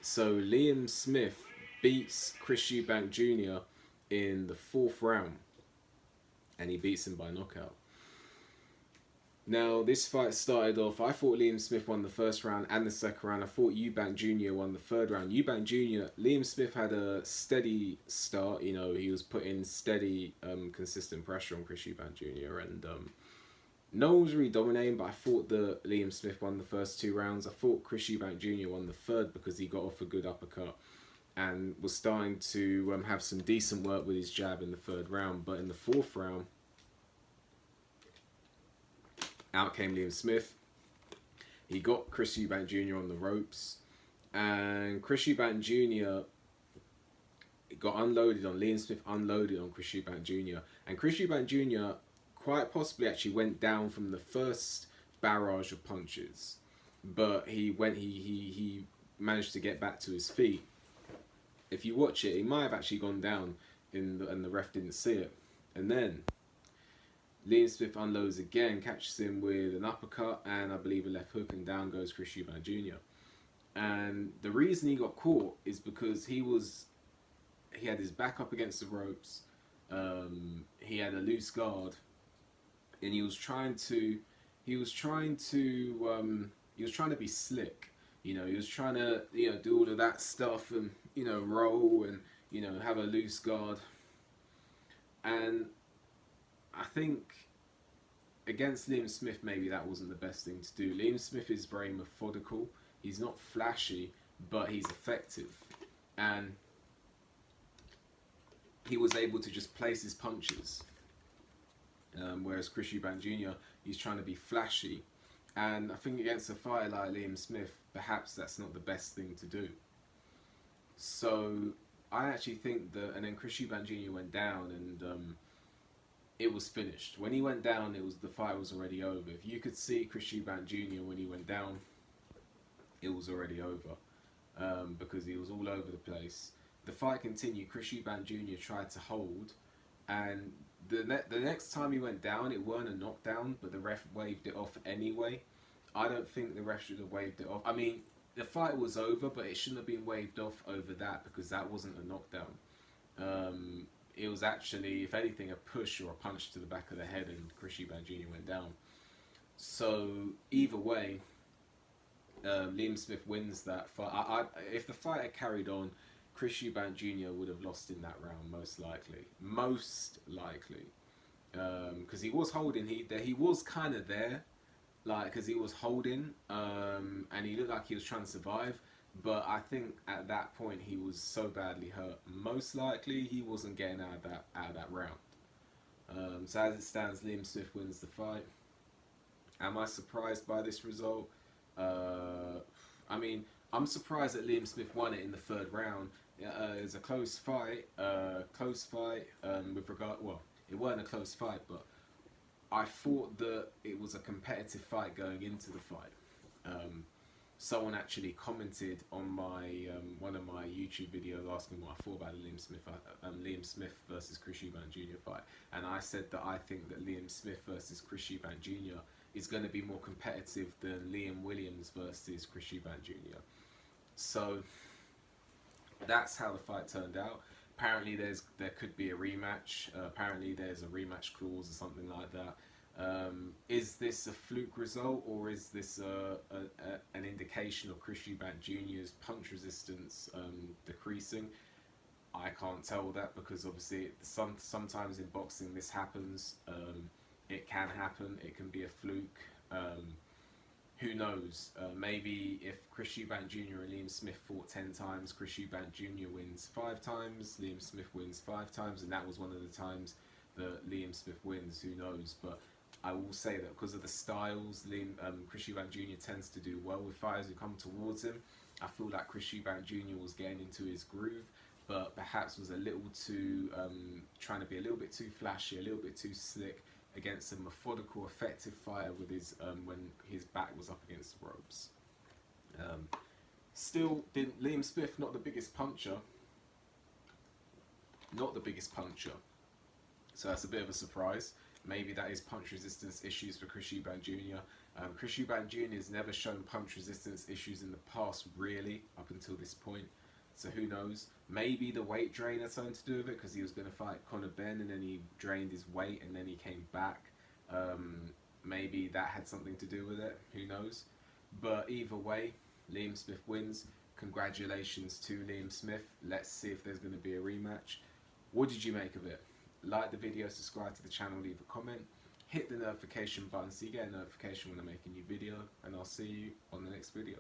So Liam Smith beats Chris Eubank Jr. in the fourth round, and he beats him by knockout. Now, this fight started off, I thought Liam Smith won the first round and the second round. I thought Eubank Jr. won the third round. Eubank Jr., Liam Smith had a steady start. You know, he was putting steady, consistent pressure on Chris Eubank Jr. And no one was really dominating, but I thought that Liam Smith won the first two rounds. I thought Chris Eubank Jr. won the third because he got off a good uppercut and was starting to have some decent work with his jab in the third round. But in the fourth round, out came Liam Smith. He got Chris Eubank Jr. on the ropes, and Chris Eubank Jr. got unloaded on Liam Smith, unloaded on Chris Eubank Jr. And Chris Eubank Jr. quite possibly actually went down from the first barrage of punches, but he managed to get back to his feet. If you watch it, he might have actually gone down and the ref didn't see it. And then Liam Smith unloads again, catches him with an uppercut and I believe a left hook, and down goes Chris Eubank Jr. And the reason he got caught is because he had his back up against the ropes, he had a loose guard, and he was trying to be slick. You know, he was trying to do all of that stuff and roll and have a loose guard. And I think against Liam Smith, maybe that wasn't the best thing to do. Liam Smith is very methodical. He's not flashy, but he's effective. And he was able to just place his punches. Whereas Chris Eubank Jr., he's trying to be flashy. And I think against a fighter like Liam Smith, perhaps that's not the best thing to do. So I actually think that, and then Chris Eubank Jr. went down and it was finished. When he went down, the fight was already over. If you could see Chris Eubank Jr. when he went down, it was already over because he was all over the place. The fight continued. Chris Eubank Jr. tried to hold, and the next time he went down, it weren't a knockdown, but the ref waved it off anyway. I don't think the ref should have waved it off. I mean, the fight was over, but it shouldn't have been waved off over that because that wasn't a knockdown. It was actually, if anything, a push or a punch to the back of the head, and Chris Eubank Jr. went down. So either way, Liam Smith wins that fight. If the fight had carried on, Chris Eubank Jr. would have lost in that round, most likely. Because he was holding, he was kind of there, because he was holding, and he looked like he was trying to survive. But I think at that point he was so badly hurt, most likely he wasn't getting out of that round. So as it stands, Liam Smith wins the fight. Am I surprised by this result? I mean, I'm surprised that Liam Smith won it in the third round. It was a close fight. With regard, well, it wasn't a close fight, but I thought that it was a competitive fight going into the fight. Someone actually commented on my one of my YouTube videos asking what I thought about the Liam Smith versus Chris Eubank Jr. fight, and I said that I think that Liam Smith versus Chris Eubank Jr. is going to be more competitive than Liam Williams versus Chris Eubank Jr. So that's how the fight turned out. Apparently there could be a rematch. Apparently there's a rematch clause or something like that. Is this a fluke result, or is this an indication of Chris Eubank Jr.'s punch resistance decreasing? I can't tell that because obviously sometimes in boxing this happens. It can happen. It can be a fluke. Who knows? Maybe if Chris Eubank Jr. and Liam Smith fought 10 times, Chris Eubank Jr. wins 5 times, Liam Smith wins 5 times, and that was one of the times that Liam Smith wins. Who knows? But I will say that because of the styles, Chris Eubank Jr. tends to do well with fighters who come towards him. I feel like Chris Eubank Jr. was getting into his groove, but perhaps was a little too, trying to be a little bit too flashy, a little bit too slick against a methodical, effective fighter with his when his back was up against the ropes. Still, Liam Smith not the biggest puncher. So that's a bit of a surprise. Maybe that is punch resistance issues for Chris Eubank Jr. Chris Eubank Jr. has never shown punch resistance issues in the past, really, up until this point. So who knows? Maybe the weight drain had something to do with it, because he was going to fight Conor Benn and then he drained his weight and then he came back. Maybe that had something to do with it. Who knows? But either way, Liam Smith wins. Congratulations to Liam Smith. Let's see if there's going to be a rematch. What did you make of it? Like the video, subscribe to the channel, leave a comment. Hit the notification button so you get a notification when I make a new video. And I'll see you on the next video.